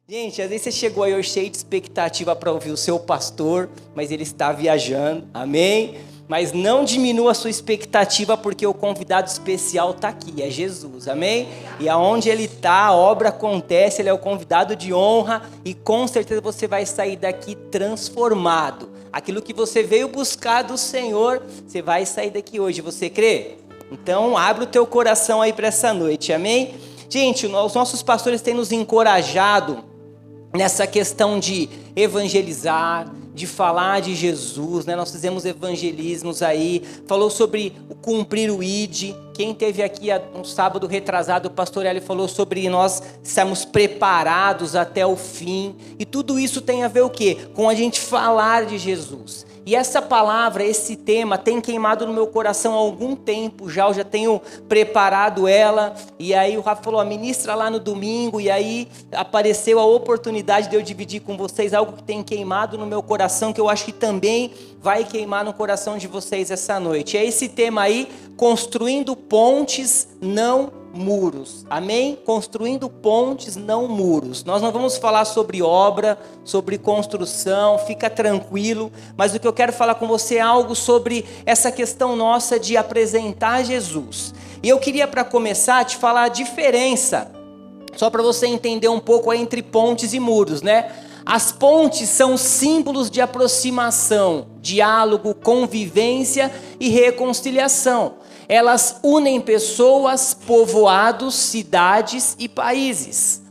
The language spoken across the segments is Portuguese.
Gente, às vezes você chegou aí hoje cheio de expectativa para ouvir o seu pastor, mas ele está viajando, amém? Mas não diminua a sua expectativa, porque o convidado especial está aqui, é Jesus, amém? E aonde ele está, a obra acontece, ele é o convidado de honra, e com certeza você vai sair daqui transformado. Aquilo que você veio buscar do Senhor, você vai sair daqui hoje, você crê? Então abre o teu coração aí para essa noite, amém? Gente, os nossos pastores têm nos encorajado nessa questão de evangelizar, de falar de Jesus, né? Nós fizemos evangelismos aí, falou sobre o cumprir o ID. Quem teve aqui um sábado retrasado, o pastor Eli falou sobre nós estarmos preparados até o fim. E tudo isso tem a ver o quê? Com a gente falar de Jesus. E essa palavra, esse tema tem queimado no meu coração há algum tempo já, eu já tenho preparado ela, e aí o Rafa falou, ministra lá no domingo, e aí apareceu a oportunidade de eu dividir com vocês algo que tem queimado no meu coração, que eu acho que também vai queimar no coração de vocês essa noite. É esse tema aí, construindo pontes, não muros, amém? Construindo pontes, não muros. Nós não vamos falar sobre obra, sobre construção, fica tranquilo, mas o que eu quero falar com você é algo sobre essa questão nossa de apresentar Jesus. E eu queria, para começar, te falar a diferença, só para você entender um pouco aí entre pontes e muros, né? As pontes são símbolos de aproximação, diálogo, convivência e reconciliação. Elas unem pessoas, povoados, cidades e países.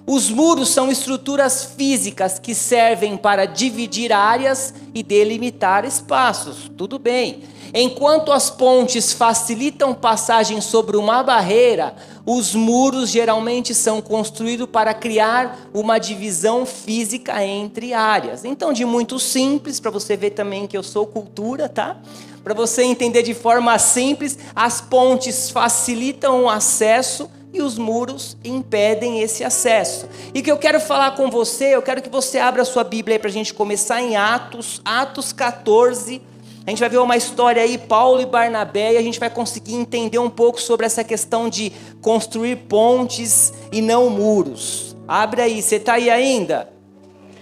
Os muros são estruturas físicas que servem para dividir áreas e delimitar espaços. Tudo bem. Enquanto as pontes facilitam passagem sobre uma barreira, os muros geralmente são construídos para criar uma divisão física entre áreas. Então, de muito simples, para você ver também que eu sou cultura, tá? Para você entender de forma simples, as pontes facilitam o acesso e os muros impedem esse acesso. E o que eu quero falar com você, eu quero que você abra a sua Bíblia aí para a gente começar em Atos 14. A gente vai ver uma história aí, Paulo e Barnabé, e a gente vai conseguir entender um pouco sobre essa questão de construir pontes e não muros. Abre aí, você está aí ainda?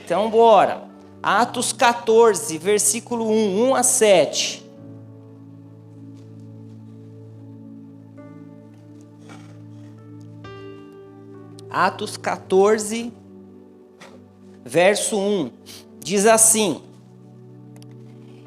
Então bora. Atos 14, versículo 1 a 7. Atos 14, verso 1, diz assim: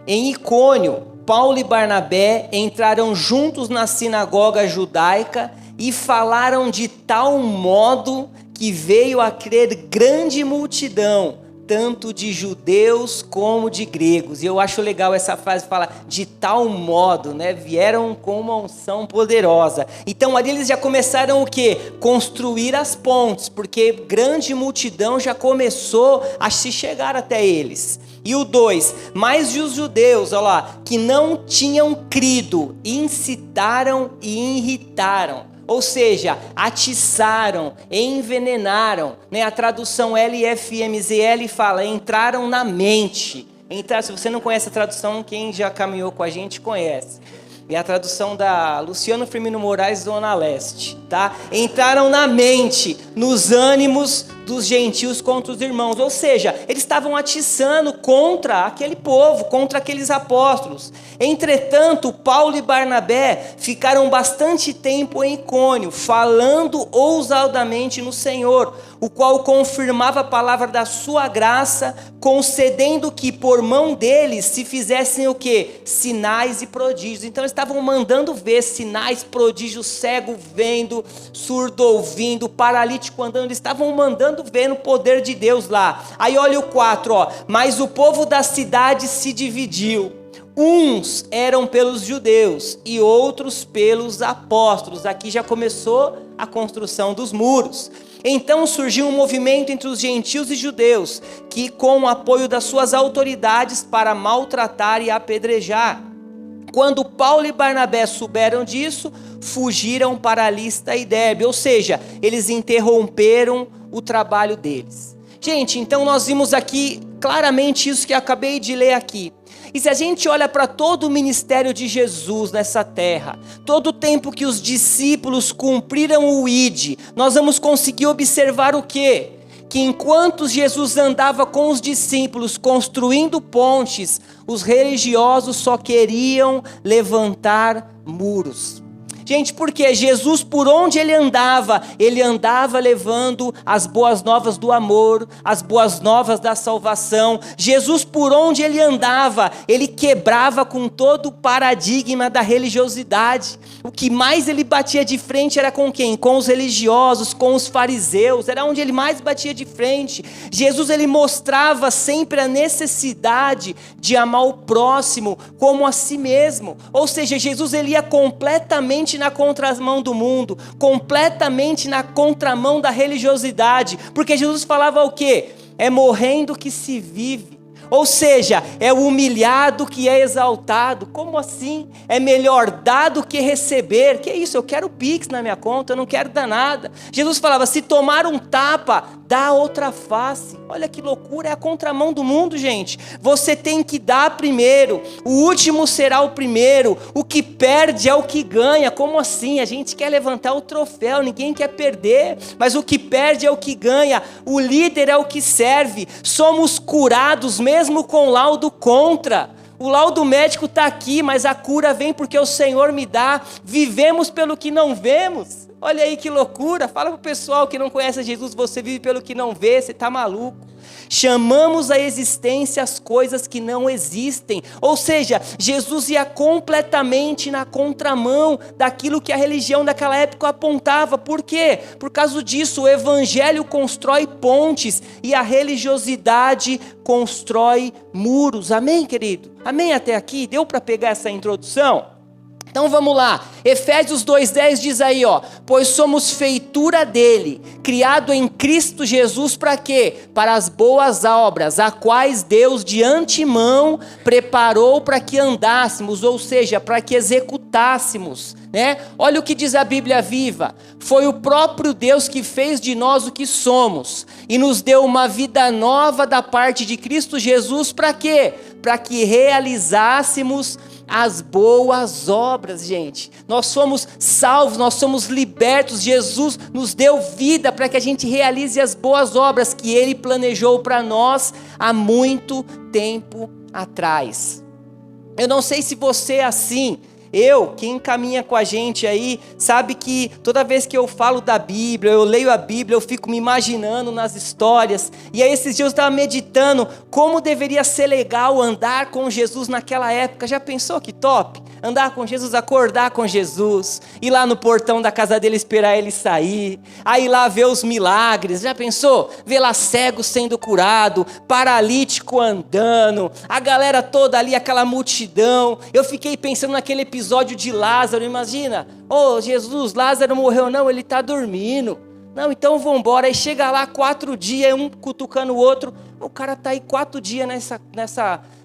em Icônio, Paulo e Barnabé entraram juntos na sinagoga judaica e falaram de tal modo que veio a crer grande multidão, tanto de judeus como de gregos. E eu acho legal essa frase, fala de tal modo, né? Vieram com uma unção poderosa. Então ali eles já começaram o quê? Construir as pontes, porque grande multidão já começou a se chegar até eles. E o 2, mas os judeus, olha lá, que não tinham crido, incitaram e irritaram. Ou seja, atiçaram, envenenaram, né? A tradução LFMZL fala, entraram na mente. Se você não conhece a tradução, quem já caminhou com a gente conhece. E a tradução da Luciano Firmino Moraes, Zona Leste, tá? Entraram na mente, nos ânimos dos gentios contra os irmãos. Ou seja, eles estavam atiçando contra aquele povo, contra aqueles apóstolos. Entretanto, Paulo e Barnabé ficaram bastante tempo em Icônio, falando ousadamente no Senhor, o qual confirmava a palavra da sua graça, concedendo que por mão deles se fizessem o quê? Sinais e prodígios. Então eles estavam mandando ver sinais, prodígios, cego vendo, surdo ouvindo, paralítico andando. Eles estavam mandando ver no poder de Deus lá. Aí olha o 4, ó. Mas o povo da cidade se dividiu. Uns eram pelos judeus e outros pelos apóstolos. Aqui já começou a construção dos muros. Então surgiu um movimento entre os gentios e judeus, que com o apoio das suas autoridades para maltratar e apedrejar. Quando Paulo e Barnabé souberam disso, fugiram para Listra e Derbe, ou seja, eles interromperam o trabalho deles. Gente, então nós vimos aqui claramente isso que eu acabei de ler aqui. E se a gente olha para todo o ministério de Jesus nessa terra, todo o tempo que os discípulos cumpriram o ID, nós vamos conseguir observar o quê? Que que enquanto Jesus andava com os discípulos construindo pontes, os religiosos só queriam levantar muros. Gente, porque Jesus, por onde ele andava levando as boas novas do amor, as boas novas da salvação. Jesus, por onde ele andava, ele quebrava com todo o paradigma da religiosidade. O que mais ele batia de frente era com quem? Com os religiosos, com os fariseus, era onde ele mais batia de frente. Jesus, ele mostrava sempre a necessidade de amar o próximo como a si mesmo. Ou seja, Jesus, ele ia completamente na contramão do mundo, completamente na contramão da religiosidade, porque Jesus falava o quê? É morrendo que se vive. Ou seja, é o humilhado que é exaltado. Como assim? É melhor dar do que receber. Que isso? Eu quero Pix na minha conta, eu não quero dar nada. Jesus falava, se tomar um tapa, dá outra face. Olha que loucura, é a contramão do mundo, gente. Você tem que dar primeiro, o último será o primeiro, o que perde é o que ganha. Como assim? A gente quer levantar o troféu, ninguém quer perder, mas o que perde é o que ganha, o líder é o que serve. Somos curados mesmo com laudo contra. O laudo médico está aqui, mas a cura vem porque o Senhor me dá. Vivemos pelo que não vemos. Olha aí que loucura. Fala para o pessoal que não conhece Jesus, você vive pelo que não vê, você está maluco. Chamamos à existência as coisas que não existem. Ou seja, Jesus ia completamente na contramão daquilo que a religião daquela época apontava. Por quê? Por causa disso, o evangelho constrói pontes e a religiosidade constrói muros. Amém, querido? Amém até aqui? Deu para pegar essa introdução? Então vamos lá, Efésios 2,10 diz aí, pois somos feitura dele, criado em Cristo Jesus para quê? Para as boas obras, a quais Deus de antemão preparou para que andássemos, ou seja, para que executássemos, né? Olha o que diz a Bíblia Viva, foi o próprio Deus que fez de nós o que somos, e nos deu uma vida nova da parte de Cristo Jesus para quê? Para que realizássemos as boas obras, gente. Nós somos salvos, nós somos libertos. Jesus nos deu vida para que a gente realize as boas obras que Ele planejou para nós há muito tempo atrás. Eu não sei se você é assim. Quem caminha com a gente aí, sabe que toda vez que eu falo da Bíblia, eu leio a Bíblia, eu fico me imaginando nas histórias. E aí esses dias eu estava meditando como deveria ser legal andar com Jesus naquela época. Já pensou que top? Andar com Jesus, acordar com Jesus, ir lá no portão da casa dele esperar ele sair, aí lá ver os milagres. Já pensou? Ver lá cego sendo curado, paralítico andando, a galera toda ali, aquela multidão. Eu fiquei pensando naquele episódio de Lázaro, imagina, Jesus, Lázaro morreu, não, ele está dormindo, não, então vamos embora. Aí chega lá 4 dias, um cutucando o outro, o cara está aí 4 dias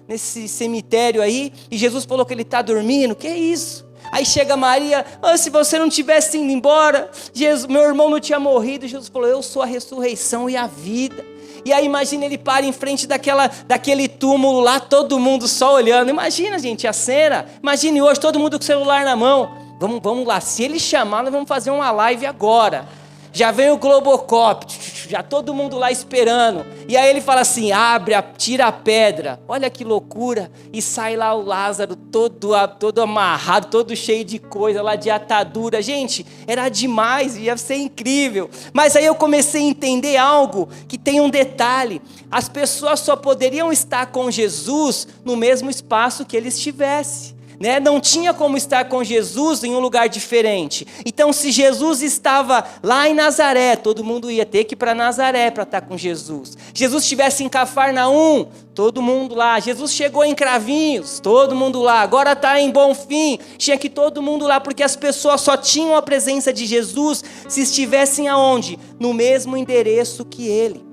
nesse cemitério aí, e Jesus falou que ele está dormindo, que isso? Aí chega Maria, se você não tivesse indo embora, meu irmão não tinha morrido. Jesus falou, eu sou a ressurreição e a vida. E aí imagina ele para em frente daquele túmulo lá, todo mundo só olhando. Imagina, gente, a cena. Imagine hoje, todo mundo com o celular na mão. Vamos lá, se ele chamar, nós vamos fazer uma live agora. Já vem o Globocop, já todo mundo lá esperando. E aí ele fala assim, tira a pedra. Olha que loucura. E sai lá o Lázaro todo amarrado, todo cheio de coisa lá, de atadura. Gente, era demais, ia ser incrível. Mas aí eu comecei a entender algo que tem um detalhe. As pessoas só poderiam estar com Jesus no mesmo espaço que ele estivesse. Não tinha como estar com Jesus em um lugar diferente. Então, se Jesus estava lá em Nazaré, todo mundo ia ter que ir para Nazaré para estar com Jesus. Jesus estivesse em Cafarnaum, todo mundo lá. Jesus chegou em Cravinhos, todo mundo lá. Agora está em Bonfim, tinha que todo mundo lá, porque as pessoas só tinham a presença de Jesus se estivessem aonde? No mesmo endereço que ele.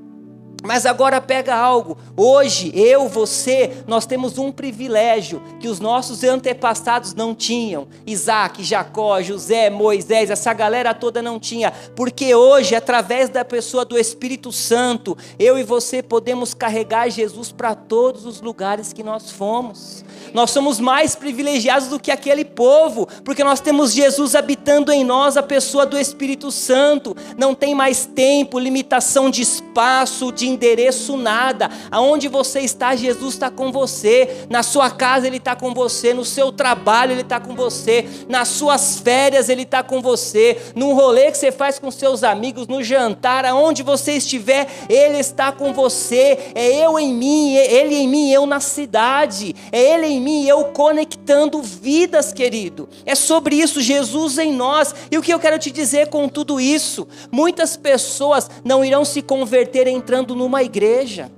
Mas agora pega algo, hoje eu, você, nós temos um privilégio que os nossos antepassados não tinham. Isaac, Jacó, José, Moisés, essa galera toda não tinha. Porque hoje, através da pessoa do Espírito Santo, eu e você podemos carregar Jesus para todos os lugares que nós fomos. Nós somos mais privilegiados do que aquele povo, porque nós temos Jesus habitando em nós, a pessoa do Espírito Santo. Não tem mais tempo, limitação de espaço, de endereço, nada. Aonde você está, Jesus está com você. Na sua casa Ele está com você, no seu trabalho Ele está com você, nas suas férias Ele está com você, num rolê que você faz com seus amigos, no jantar, aonde você estiver, Ele está com você. É eu em mim, Ele em mim, eu na cidade. É Ele em mim, eu conectando vidas, querido. É sobre isso, Jesus em nós. E o que eu quero te dizer com tudo isso? Muitas pessoas não irão se converter entrando numa igreja.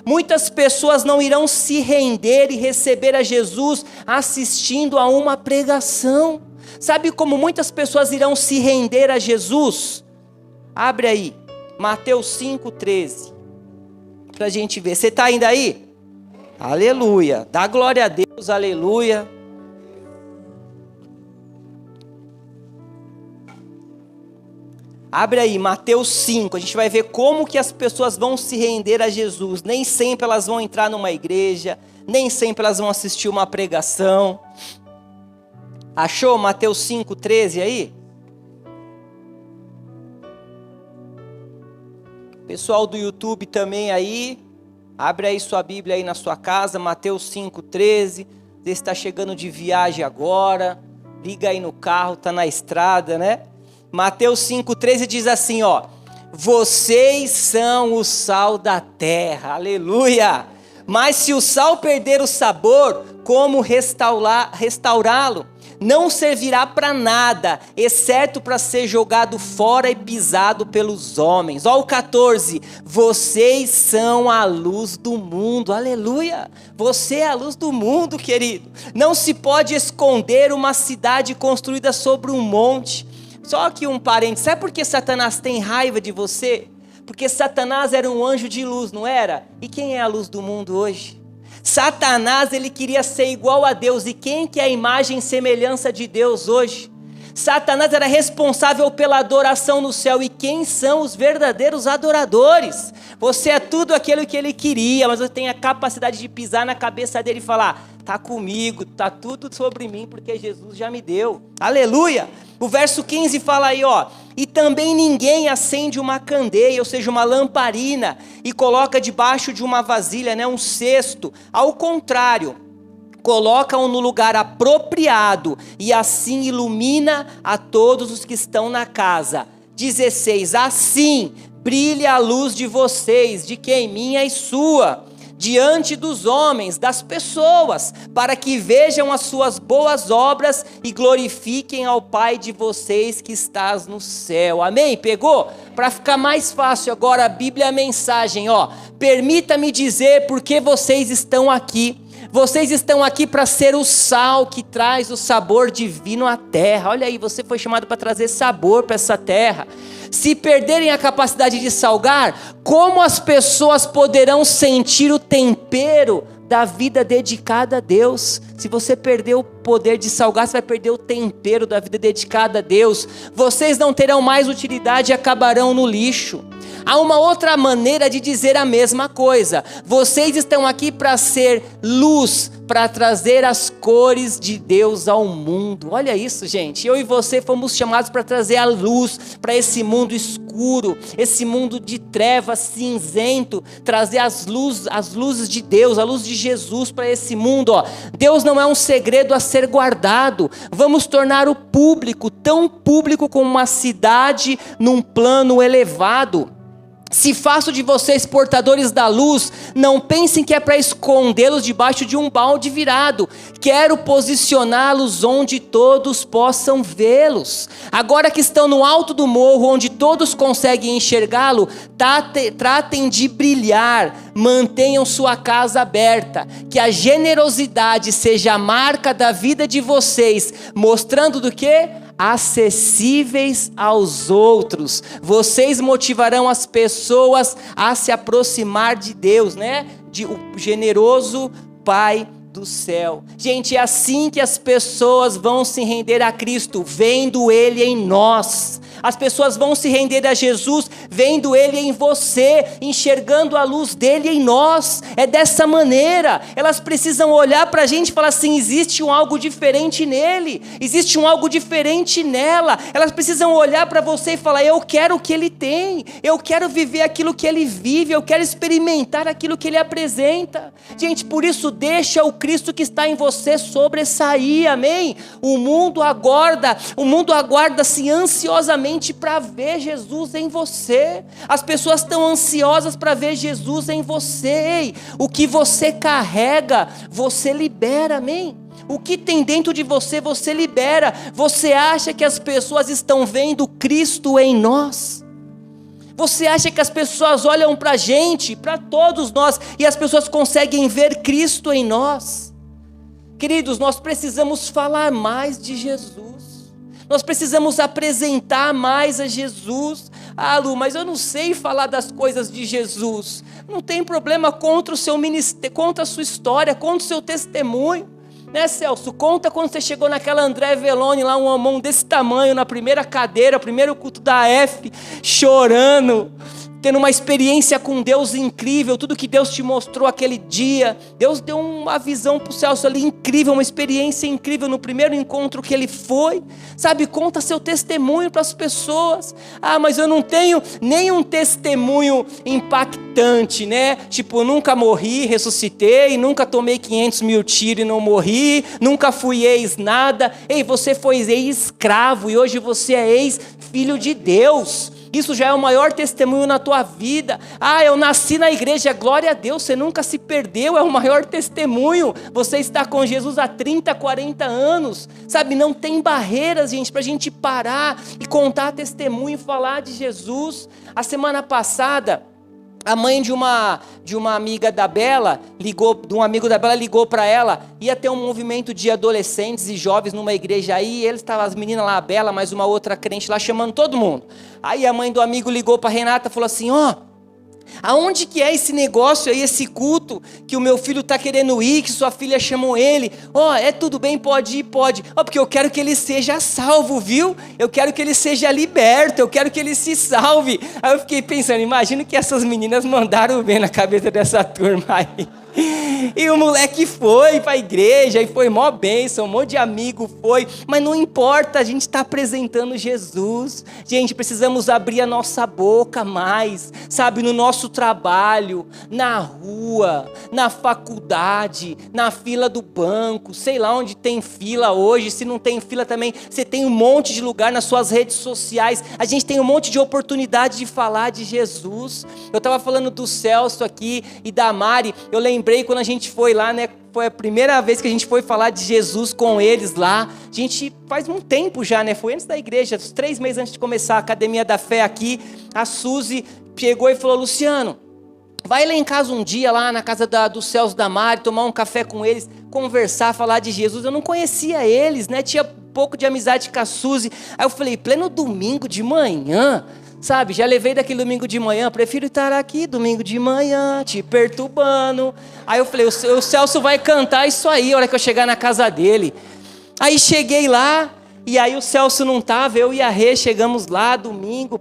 Muitas pessoas não irão se render e receber a Jesus assistindo a uma pregação. Sabe como muitas pessoas irão se render a Jesus? Abre aí, Mateus 5,13, para a gente ver. Você está ainda aí? Aleluia, dá glória a Deus, aleluia. Abre aí, Mateus 5, a gente vai ver como que as pessoas vão se render a Jesus. Nem sempre elas vão entrar numa igreja, nem sempre elas vão assistir uma pregação. Achou Mateus 5,13 aí? Pessoal do YouTube também aí, abre aí sua Bíblia aí na sua casa, Mateus 5,13. Você está chegando de viagem agora, liga aí no carro, está na estrada, né? Mateus 5,13 diz assim, ó: vocês são o sal da terra, aleluia! Mas se o sal perder o sabor, como restaurá-lo? Não servirá para nada, exceto para ser jogado fora e pisado pelos homens. Ó o 14, vocês são a luz do mundo, aleluia! Você é a luz do mundo, querido. Não se pode esconder uma cidade construída sobre um monte. Só que um parênteses, sabe por que Satanás tem raiva de você? Porque Satanás era um anjo de luz, não era? E quem é a luz do mundo hoje? Satanás, ele queria ser igual a Deus. E quem que é a imagem e semelhança de Deus hoje? Satanás era responsável pela adoração no céu. E quem são os verdadeiros adoradores? Você é tudo aquilo que ele queria, mas você tem a capacidade de pisar na cabeça dele e falar: tá comigo, tá tudo sobre mim, porque Jesus já me deu. Aleluia! O verso 15 fala aí, ó: e também ninguém acende uma candeia, ou seja, uma lamparina, e coloca debaixo de uma vasilha, né, um cesto. Ao contrário, coloca-o no lugar apropriado, e assim ilumina a todos os que estão na casa. 16, assim brilha a luz de vocês, de quem? Minha e sua, diante dos homens, das pessoas, para que vejam as suas boas obras e glorifiquem ao Pai de vocês que estás no céu. Amém? Pegou? Para ficar mais fácil agora, a Bíblia, a mensagem, ó: permita-me dizer por que vocês estão aqui. Vocês estão aqui para ser o sal que traz o sabor divino à terra. Olha aí, você foi chamado para trazer sabor para essa terra. Se perderem a capacidade de salgar, como as pessoas poderão sentir o tempero da vida dedicada a Deus? Se você perder o poder de salgar, você vai perder o tempero da vida dedicada a Deus. Vocês não terão mais utilidade e acabarão no lixo. Há uma outra maneira de dizer a mesma coisa: vocês estão aqui para ser luz, para trazer as cores de Deus ao mundo. Olha isso, gente. Eu e você fomos chamados para trazer a luz para esse mundo escuro, esse mundo de trevas, cinzento, trazer as luzes de Deus, a luz de Jesus para esse mundo. Ó, Deus não é um segredo a ser guardado. Vamos tornar o público, tão público como uma cidade num plano elevado. Se faço de vocês portadores da luz, não pensem que é para escondê-los debaixo de um balde virado. Quero posicioná-los onde todos possam vê-los. Agora que estão no alto do morro, onde todos conseguem enxergá-lo, tratem de brilhar, mantenham sua casa aberta. Que a generosidade seja a marca da vida de vocês, mostrando do quê? acessíveis aos outros. Vocês motivarão as pessoas a se aproximar de Deus, né? De o generoso Pai do céu. Gente, é assim que as pessoas vão se render a Cristo, vendo Ele em nós. As pessoas vão se render a Jesus, vendo Ele em você, enxergando a luz dEle em nós. É dessa maneira. Elas precisam olhar para a gente e falar assim, existe algo diferente nele, existe algo diferente nela. Elas precisam olhar para você e falar, eu quero o que Ele tem, eu quero viver aquilo que Ele vive, eu quero experimentar aquilo que Ele apresenta. Gente, por isso deixa o Cristo que está em você sobressair, amém? O mundo aguarda-se ansiosamente para ver Jesus em você. As pessoas estão ansiosas para ver Jesus em você. Ei, o que você carrega, você libera, amém? O que tem dentro de você, você libera. Você acha que as pessoas estão vendo Cristo em nós? Você acha que as pessoas olham para a gente, para todos nós, e as pessoas conseguem ver Cristo em nós? Queridos, nós precisamos falar mais de Jesus. Nós precisamos apresentar mais a Jesus. Ah, Lu, mas eu não sei falar das coisas de Jesus. Não tem problema, contra o seu ministério, conta a sua história, conta o seu testemunho. Né, Celso? Conta quando você chegou naquela André Veloni, lá um homão desse tamanho, na primeira cadeira, primeiro culto da F, chorando, tendo uma experiência com Deus incrível, tudo que Deus te mostrou aquele dia. Deus deu uma visão para o Celso ali incrível, uma experiência incrível no primeiro encontro que ele foi. Sabe, conta seu testemunho para as pessoas. Ah, mas eu não tenho nenhum testemunho impactante, né? Tipo, nunca morri, ressuscitei, nunca tomei 500 mil tiros e não morri, nunca fui ex-nada. Ei, você foi ex-escravo e hoje você é ex-filho de Deus. Isso já é o maior testemunho na tua vida. Ah, eu nasci na igreja, glória a Deus, você nunca se perdeu, é o maior testemunho. Você está com Jesus há 30, 40 anos. Sabe, não tem barreiras, gente, para a gente parar e contar testemunho e falar de Jesus. A semana passada, a mãe de uma amiga da Bela um amigo da Bela ligou para ela, ia ter um movimento de adolescentes e jovens numa igreja aí, e eles estavam, as meninas lá, a Bela, mais uma outra crente lá, chamando todo mundo. Aí a mãe do amigo ligou para Renata e falou assim, aonde que é esse negócio aí, esse culto, que o meu filho está querendo ir, que sua filha chamou ele? É tudo bem, pode ir, pode. Porque eu quero que ele seja salvo, viu? Eu quero que ele seja liberto, eu quero que ele se salve. Aí eu fiquei pensando, imagino que essas meninas mandaram bem na cabeça dessa turma aí. E o moleque foi para a igreja, e foi mó bênção, um monte de amigo foi, mas não importa, a gente está apresentando Jesus. Gente, precisamos abrir a nossa boca mais, sabe, no nosso trabalho, na rua, na faculdade, na fila do banco, sei lá onde tem fila hoje, se não tem fila também, você tem um monte de lugar nas suas redes sociais, a gente tem um monte de oportunidade de falar de Jesus. Eu estava falando do Celso aqui e da Mari, eu lembrei quando a gente foi lá, né? Foi a primeira vez que a gente foi falar de Jesus com eles lá. A gente faz um tempo já, né? Foi antes da igreja, 3 meses antes de começar a Academia da Fé aqui. A Suzy chegou e falou, Luciano, vai lá em casa um dia, lá na casa do Celso da Mari, tomar um café com eles, conversar, falar de Jesus. Eu não conhecia eles, né? Tinha pouco de amizade com a Suzy. Aí eu falei, pleno domingo de manhã, sabe, já levei daquele domingo de manhã, prefiro estar aqui domingo de manhã, te perturbando. Aí eu falei, o Celso vai cantar isso aí, a hora que eu chegar na casa dele. Aí cheguei lá, e aí o Celso não estava, eu e a Rê chegamos lá, domingo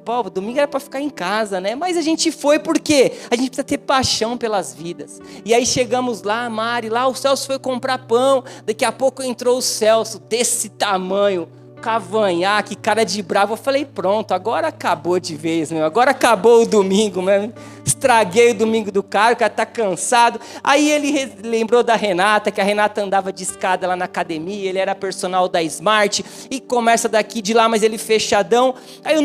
era para ficar em casa, né? Mas a gente foi porque a gente precisa ter paixão pelas vidas. E aí chegamos lá, a Mari, lá o Celso foi comprar pão, daqui a pouco entrou o Celso, desse tamanho, cavanhaque, cara de bravo. Eu falei, pronto, agora acabou de vez, meu. Agora acabou o domingo, meu. Estraguei o domingo do cara, o cara tá cansado. Aí ele lembrou da Renata, que a Renata andava de escada lá na academia, ele era personal da Smart, e começa daqui de lá, mas ele fechadão. Aí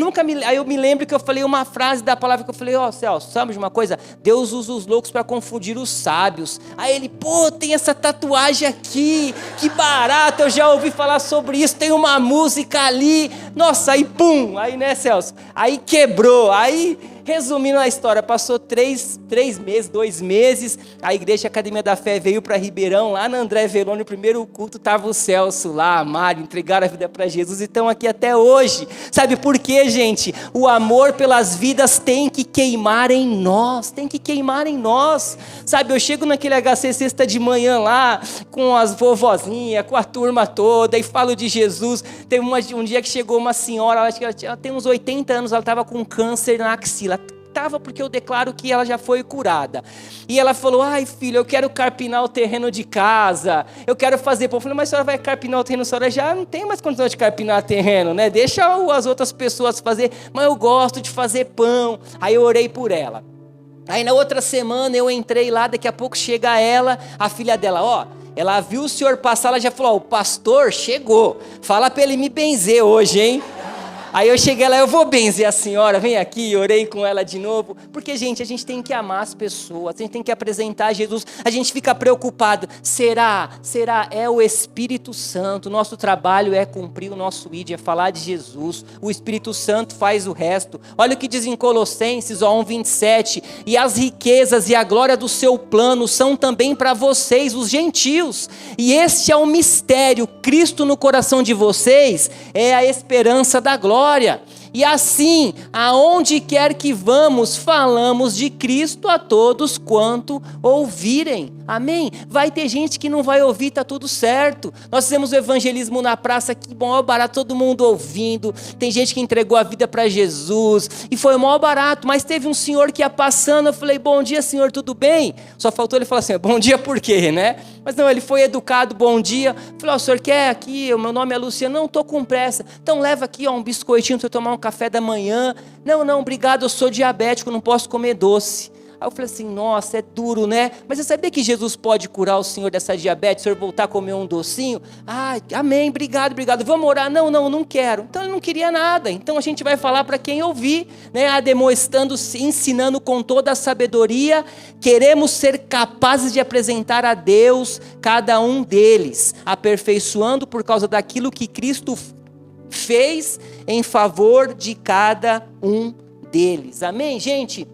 eu me lembro que eu falei uma frase da palavra que eu falei, Celso, sabe de uma coisa? Deus usa os loucos para confundir os sábios. Aí ele, tem essa tatuagem aqui, que barato, eu já ouvi falar sobre isso, tem uma música ali, nossa, aí pum, aí né, Celso? Aí quebrou, aí Resumindo a história, passou 2 meses, a igreja Academia da Fé veio para Ribeirão, lá na André Veloni, o primeiro culto, estava o Celso lá, a Mari, entregaram a vida para Jesus e estão aqui até hoje. Sabe por quê, gente? O amor pelas vidas tem que queimar em nós, Sabe, eu chego naquele HC sexta de manhã lá, com as vovozinhas, com a turma toda, e falo de Jesus. Teve um dia que chegou uma senhora, acho que ela tem uns 80 anos, ela estava com câncer na axila. Estava porque eu declaro que ela já foi curada. E ela falou, ai filho, eu quero carpinar o terreno de casa, eu quero fazer pão. Eu falei, mas a senhora vai carpinar o terreno, a senhora já não tem mais condição de carpinar terreno, né? Deixa as outras pessoas fazer, mas eu gosto de fazer pão. Aí eu orei por ela. Aí na outra semana eu entrei lá, daqui a pouco chega ela, a filha dela, ela viu o senhor passar, ela já falou, o pastor chegou, fala para ele me benzer hoje, hein? Aí eu cheguei lá, eu vou benzer a senhora, vem aqui, orei com ela de novo. Porque, gente, a gente tem que amar as pessoas, a gente tem que apresentar Jesus. A gente fica preocupado, será? É o Espírito Santo. Nosso trabalho é cumprir o nosso ID, é falar de Jesus. O Espírito Santo faz o resto. Olha o que diz em Colossenses 1:27. E as riquezas e a glória do seu plano são também para vocês, os gentios. E este é o mistério, Cristo no coração de vocês é a esperança da glória. E assim, aonde quer que vamos, falamos de Cristo a todos quanto ouvirem. Amém? Vai ter gente que não vai ouvir, tá tudo certo. Nós fizemos o evangelismo na praça, que maior barato, todo mundo ouvindo. Tem gente que entregou a vida para Jesus e foi o maior barato. Mas teve um senhor que ia passando, eu falei, bom dia senhor, tudo bem? Só faltou ele falar assim, bom dia por quê, né? Mas não, ele foi educado, bom dia. Falei, o senhor quer aqui, o meu nome é Luciano, não, estou com pressa. Então leva aqui um biscoitinho para eu tomar um café da manhã. Não, obrigado, eu sou diabético, não posso comer doce. Aí eu falei assim, nossa, é duro, né? Mas você sabia que Jesus pode curar o senhor dessa diabetes, o senhor voltar a comer um docinho? Ai, amém, obrigado, vamos orar. Não quero. Então ele não queria nada. Então a gente vai falar para quem ouvir, né? Ademoestando, ensinando com toda a sabedoria. Queremos ser capazes de apresentar a Deus cada um deles, aperfeiçoando por causa daquilo que Cristo fez em favor de cada um deles. Amém, gente?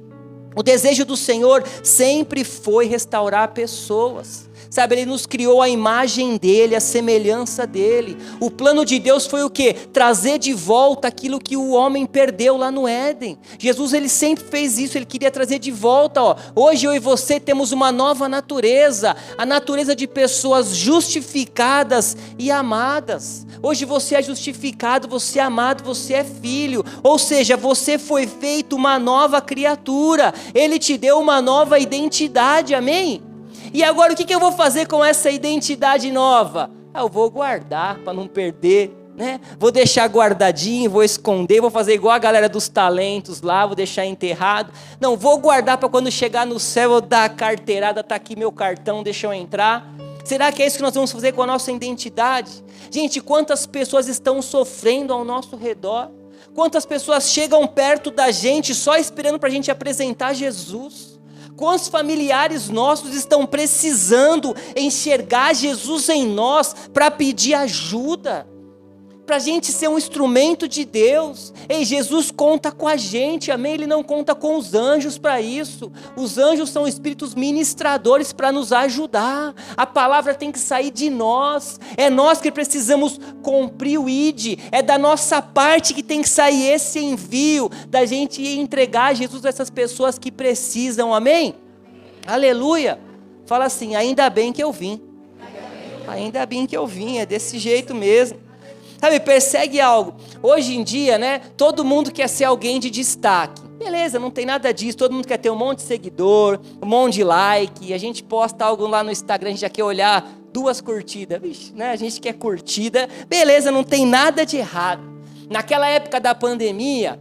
O desejo do Senhor sempre foi restaurar pessoas. Sabe, Ele nos criou a imagem dEle, a semelhança dEle. O plano de Deus foi o quê? Trazer de volta aquilo que o homem perdeu lá no Éden. Jesus, Ele sempre fez isso, Ele queria trazer de volta. Hoje eu e você temos uma nova natureza, a natureza de pessoas justificadas e amadas. Hoje você é justificado, você é amado, você é filho. Ou seja, você foi feito uma nova criatura. Ele te deu uma nova identidade, amém? E agora o que eu vou fazer com essa identidade nova? Eu vou guardar para não perder, né? Vou deixar guardadinho, vou esconder, vou fazer igual a galera dos talentos lá, vou deixar enterrado. Não, vou guardar para quando chegar no céu eu dar a carteirada, tá aqui meu cartão, deixa eu entrar. Será que é isso que nós vamos fazer com a nossa identidade? Gente, quantas pessoas estão sofrendo ao nosso redor? Quantas pessoas chegam perto da gente só esperando para a gente apresentar Jesus? Quantos familiares nossos estão precisando enxergar Jesus em nós para pedir ajuda? Para a gente ser um instrumento de Deus. Ei, Jesus conta com a gente, amém? Ele não conta com os anjos para isso. Os anjos são espíritos ministradores para nos ajudar. A palavra tem que sair de nós. É nós que precisamos cumprir o ID. É da nossa parte que tem que sair esse envio, da gente entregar Jesus a essas pessoas que precisam, amém? Aleluia! Fala assim, ainda bem que eu vim. Ainda bem que eu vim, é desse jeito mesmo. Sabe, persegue algo. Hoje em dia, né, todo mundo quer ser alguém de destaque. Beleza, não tem nada disso, todo mundo quer ter um monte de seguidor, um monte de like, a gente posta algo lá no Instagram, a gente já quer olhar 2 curtidas, vixe, né, a gente quer curtida, beleza, não tem nada de errado. Naquela época da pandemia,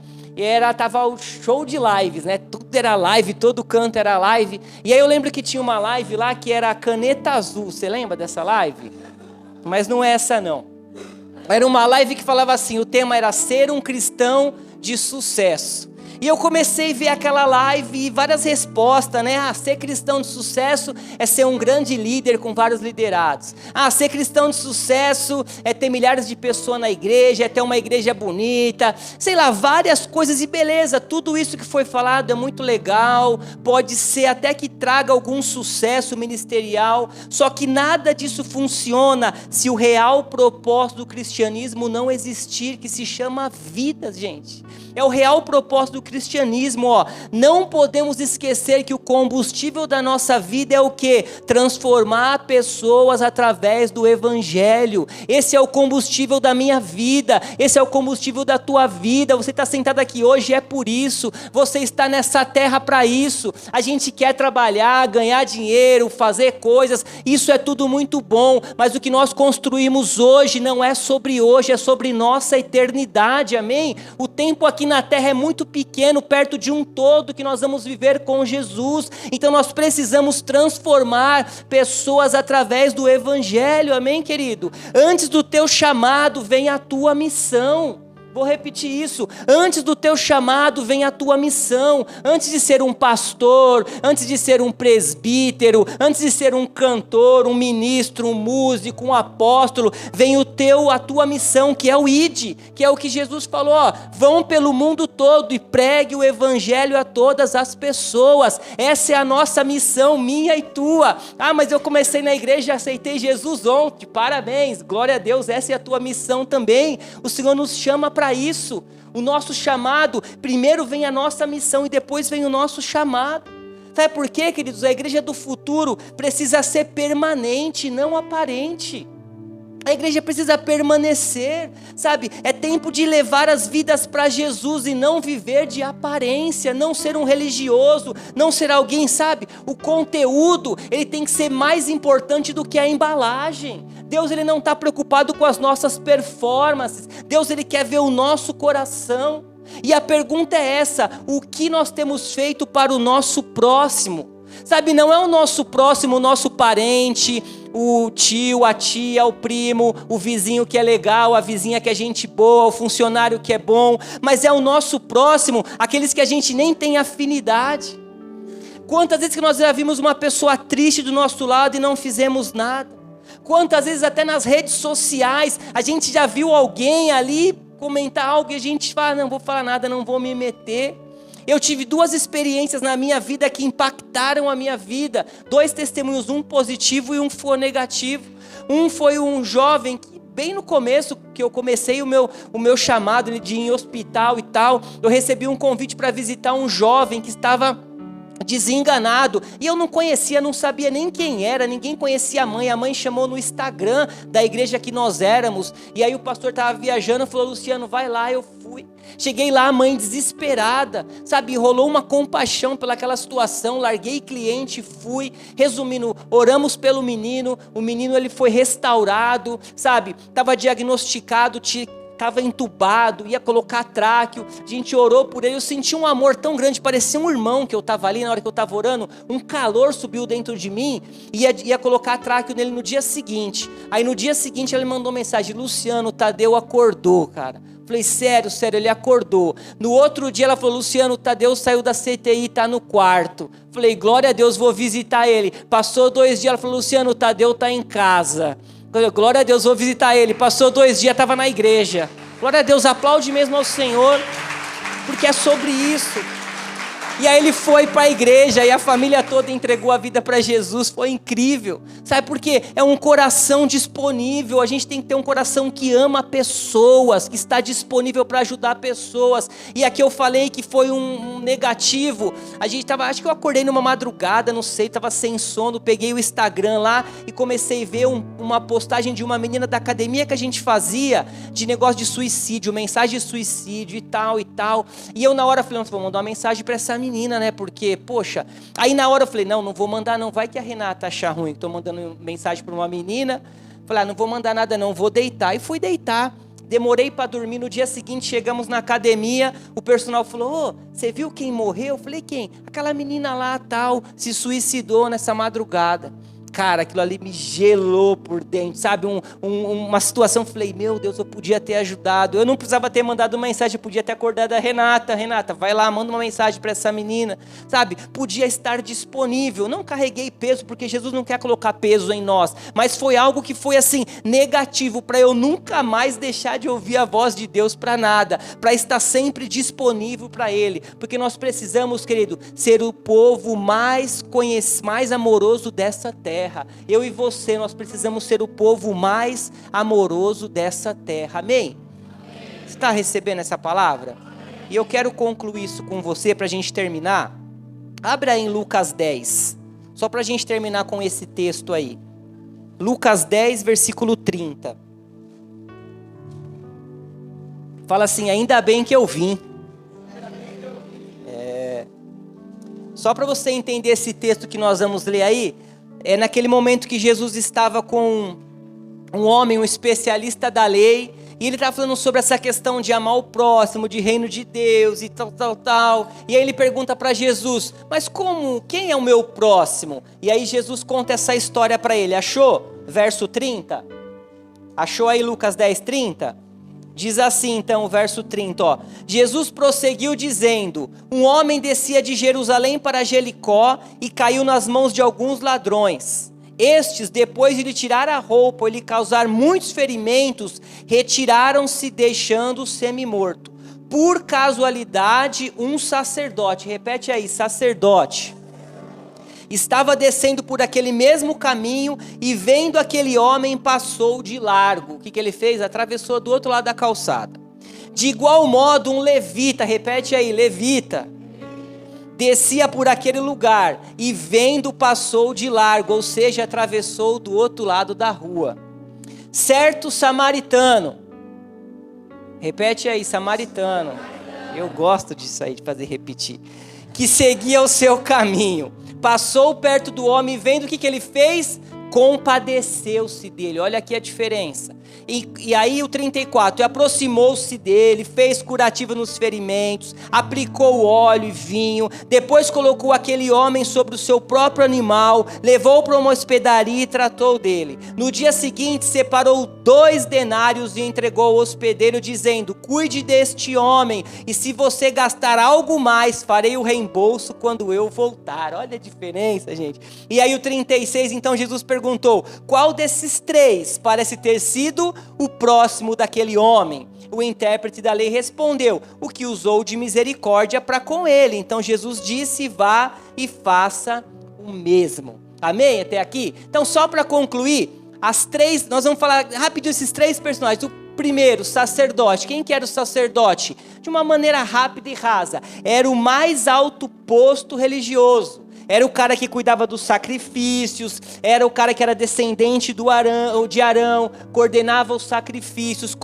tava o show de lives, né, tudo era live, todo canto era live, e aí eu lembro que tinha uma live lá que era a Caneta Azul, você lembra dessa live? Mas não é essa não. Era uma live que falava assim, o tema era ser um cristão de sucesso. E eu comecei a ver aquela live e várias respostas, né? Ser cristão de sucesso é ser um grande líder com vários liderados. Ser cristão de sucesso é ter milhares de pessoas na igreja, é ter uma igreja bonita, sei lá, várias coisas. E beleza, tudo isso que foi falado é muito legal, pode ser até que traga algum sucesso ministerial, só que nada disso funciona se o real propósito do cristianismo não existir, que se chama vida, gente. É o real propósito do cristianismo, ó. Não podemos esquecer que o combustível da nossa vida é o quê? Transformar pessoas através do evangelho. Esse é o combustível da minha vida, esse é o combustível da tua vida. Você está sentado aqui hoje é por isso, você está nessa terra para isso. A gente quer trabalhar, ganhar dinheiro, fazer coisas, isso é tudo muito bom, mas o que nós construímos hoje não é sobre hoje, é sobre nossa eternidade, amém? O tempo aqui na terra é muito pequeno, perto de um todo que nós vamos viver com Jesus, então nós precisamos transformar pessoas através do evangelho, amém, querido? Antes do teu chamado vem a tua missão. Vou repetir isso, antes do teu chamado vem a tua missão, antes de ser um pastor, antes de ser um presbítero, antes de ser um cantor, um ministro, um músico, um apóstolo, vem a tua missão, que é o ID, que é o que Jesus falou, ó, vão pelo mundo todo e pregue o evangelho a todas as pessoas. Essa é a nossa missão, minha e tua. Mas eu comecei na igreja e aceitei Jesus ontem, parabéns, glória a Deus, essa é a tua missão também. O Senhor nos chama para isso. O nosso chamado, primeiro vem a nossa missão e depois vem o nosso chamado. Sabe por quê, queridos? A igreja do futuro precisa ser permanente, não aparente. A igreja precisa permanecer, sabe? É tempo de levar as vidas para Jesus e não viver de aparência, não ser um religioso, não ser alguém, sabe? O conteúdo, ele tem que ser mais importante do que a embalagem. Deus, ele não está preocupado com as nossas performances. Deus, ele quer ver o nosso coração. E a pergunta é essa: o que nós temos feito para o nosso próximo? Sabe, não é o nosso próximo, o nosso parente, o tio, a tia, o primo, o vizinho que é legal, a vizinha que é gente boa, o funcionário que é bom, mas é o nosso próximo, aqueles que a gente nem tem afinidade. Quantas vezes que nós já vimos uma pessoa triste do nosso lado e não fizemos nada? Quantas vezes até nas redes sociais a gente já viu alguém ali comentar algo e a gente fala, não vou falar nada, não vou me meter. Eu tive 2 experiências na minha vida que impactaram a minha vida. 2 testemunhos, um positivo e um foi negativo. Um foi um jovem que bem no começo, que eu comecei o meu chamado de ir em hospital e tal, eu recebi um convite para visitar um jovem que estava desenganado, e eu não conhecia, não sabia nem quem era, ninguém conhecia a mãe chamou no Instagram da igreja que nós éramos, e aí o pastor estava viajando, falou, Luciano, vai lá, eu fui, cheguei lá, a mãe desesperada, sabe, rolou uma compaixão pelaquela situação, larguei cliente, fui, resumindo, oramos pelo menino, o menino ele foi restaurado, sabe, estava diagnosticado, estava entubado, ia colocar tráqueo, a gente orou por ele, eu senti um amor tão grande, parecia um irmão que eu estava ali, na hora que eu estava orando, um calor subiu dentro de mim, ia colocar tráqueo nele no dia seguinte, aí no dia seguinte ele mandou mensagem, Luciano, o Tadeu acordou, cara. Falei, sério, ele acordou. No outro dia ela falou, Luciano, o Tadeu saiu da CTI, está no quarto. Falei, glória a Deus, vou visitar ele. Passou 2 dias, ela falou, Luciano, o Tadeu está em casa. Glória a Deus, vou visitar ele. Passou 2 dias, estava na igreja. Glória a Deus, aplaude mesmo ao Senhor, porque é sobre isso. E aí ele foi para a igreja e a família toda entregou a vida para Jesus, foi incrível. Sabe por quê? É um coração disponível, a gente tem que ter um coração que ama pessoas, que está disponível para ajudar pessoas. E aqui eu falei que foi um negativo, acho que eu acordei numa madrugada, não sei, estava sem sono, peguei o Instagram lá e comecei a ver uma postagem de uma menina da academia que a gente fazia, de negócio de suicídio, mensagem de suicídio e tal. E eu na hora falei, vou mandar uma mensagem para essa menina, né, porque, poxa, aí na hora eu falei, não vou mandar não, vai que a Renata achar ruim, que estou mandando mensagem para uma menina, falei, não vou mandar nada não, vou deitar, e fui deitar, demorei para dormir, no dia seguinte chegamos na academia, o personal falou, você viu quem morreu? Eu falei, quem? Aquela menina lá tal, se suicidou nessa madrugada. cara, aquilo ali me gelou por dentro, sabe? Uma situação, falei, meu Deus, eu podia ter ajudado. Eu não precisava ter mandado uma mensagem, eu podia ter acordado a Renata. Renata, vai lá, manda uma mensagem para essa menina, sabe? Podia estar disponível. Não carreguei peso, porque Jesus não quer colocar peso em nós. Mas foi algo que foi assim, negativo, para eu nunca mais deixar de ouvir a voz de Deus para nada. Para estar sempre disponível para Ele. Porque nós precisamos, querido, ser o povo mais amoroso dessa terra. Eu e você, nós precisamos ser o povo mais amoroso dessa terra. Amém? Você está recebendo essa palavra? E eu quero concluir isso com você para a gente terminar. Abra em Lucas 10, só para a gente terminar com esse texto aí. Lucas 10, versículo 30. Fala assim, ainda bem que eu vim. Só para você entender esse texto que nós vamos ler aí, é naquele momento que Jesus estava com um homem, um especialista da lei, e ele estava falando sobre essa questão de amar o próximo, de reino de Deus e tal. E aí ele pergunta para Jesus, mas como, quem é o meu próximo? E aí Jesus conta essa história para ele, achou? Verso 30. Achou aí Lucas 10, 30? Diz assim então o verso 30, ó. Jesus prosseguiu dizendo, um homem descia de Jerusalém para Jericó e caiu nas mãos de alguns ladrões. Estes, depois de lhe tirar a roupa e lhe causar muitos ferimentos, retiraram-se deixando-o semi-morto. Por casualidade, um sacerdote, repete aí, sacerdote, estava descendo por aquele mesmo caminho e vendo aquele homem passou de largo. O que ele fez? Atravessou do outro lado da calçada. De igual modo um levita, repete aí, levita, descia por aquele lugar e vendo passou de largo, ou seja, atravessou do outro lado da rua. Certo samaritano, repete aí, samaritano, eu gosto disso aí, de fazer repetir, que seguia o seu caminho, passou perto do homem e vendo o que ele fez, compadeceu-se dele. Olha aqui a diferença. E aí o 34, e aproximou-se dele, fez curativa nos ferimentos, aplicou óleo e vinho, depois colocou aquele homem sobre o seu próprio animal, levou para uma hospedaria e tratou dele. No dia seguinte separou 2 denários e entregou ao hospedeiro dizendo, cuide deste homem, e se você gastar algo mais, farei o reembolso quando eu voltar. Olha a diferença, gente. E aí o 36, então Jesus perguntou, qual desses 3 parece ter sido o próximo daquele homem? O intérprete da lei respondeu, o que usou de misericórdia para com ele. Então Jesus disse, vá e faça o mesmo. Amém? Até aqui? Então só para concluir, nós vamos falar rapidinho esses 3 personagens. O primeiro, sacerdote. Quem que era o sacerdote? De uma maneira rápida e rasa, era o mais alto posto religioso. Era o cara que cuidava dos sacrifícios, era o cara que era descendente de Arão, coordenava os sacrifícios,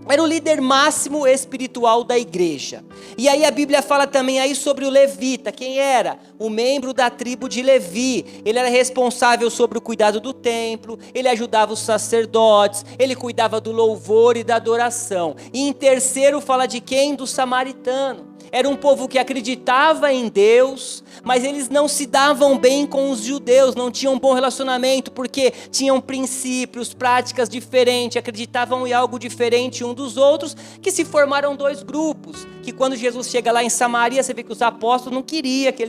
era o líder máximo espiritual da igreja. E aí a Bíblia fala também aí sobre o levita. Quem era? O membro da tribo de Levi. Ele era responsável sobre o cuidado do templo, ele ajudava os sacerdotes, ele cuidava do louvor e da adoração. E em terceiro fala de quem? Do samaritano. Era um povo que acreditava em Deus, mas eles não se davam bem com os judeus, não tinham um bom relacionamento, porque tinham princípios, práticas diferentes, acreditavam em algo diferente um dos outros, que se formaram 2 grupos, que quando Jesus chega lá em Samaria, você vê que os apóstolos não queriam que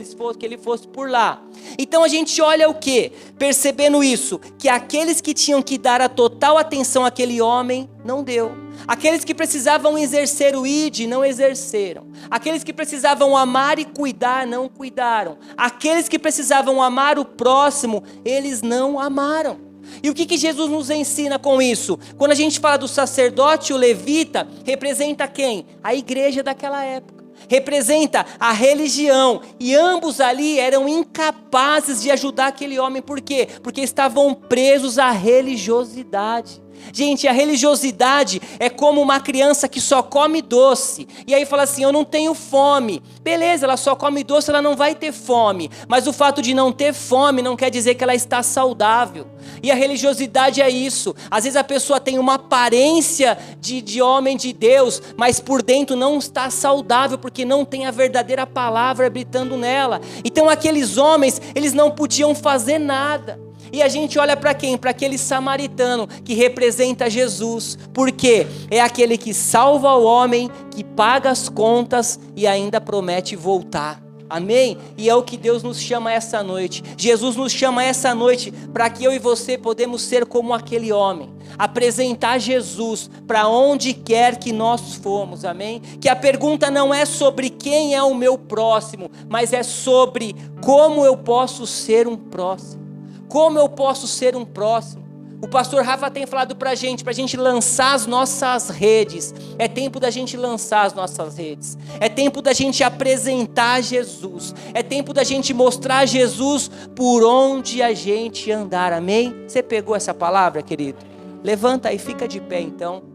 ele fosse por lá. Então a gente olha o quê? Percebendo isso, que aqueles que tinham que dar a total atenção àquele homem, não deu. Aqueles que precisavam exercer o ID, não exerceram. Aqueles que precisavam amar e cuidar, não cuidaram. Aqueles que precisavam amar o próximo, eles não amaram. E o que Jesus nos ensina com isso? Quando a gente fala do sacerdote, o levita, representa quem? A igreja daquela época. Representa a religião, e ambos ali eram incapazes de ajudar aquele homem. Por quê? Porque estavam presos à religiosidade. Gente, a religiosidade é como uma criança que só come doce. E aí fala assim, eu não tenho fome. Beleza, ela só come doce, ela não vai ter fome. Mas o fato de não ter fome não quer dizer que ela está saudável. E a religiosidade é isso. Às vezes a pessoa tem uma aparência de homem de Deus, mas por dentro não está saudável, porque não tem a verdadeira palavra habitando nela. Então aqueles homens, eles não podiam fazer nada. E a gente olha para quem? Para aquele samaritano que representa Jesus. Por quê? É aquele que salva o homem, que paga as contas e ainda promete voltar. Amém? E é o que Deus nos chama essa noite. Jesus nos chama essa noite para que eu e você podemos ser como aquele homem. Apresentar Jesus para onde quer que nós formos. Amém? Que a pergunta não é sobre quem é o meu próximo, mas é sobre como eu posso ser um próximo. Como eu posso ser um próximo? O pastor Rafa tem falado para a gente lançar as nossas redes. É tempo da gente lançar as nossas redes. É tempo da gente apresentar Jesus. É tempo da gente mostrar Jesus por onde a gente andar. Amém? Você pegou essa palavra, querido? Levanta aí, fica de pé então.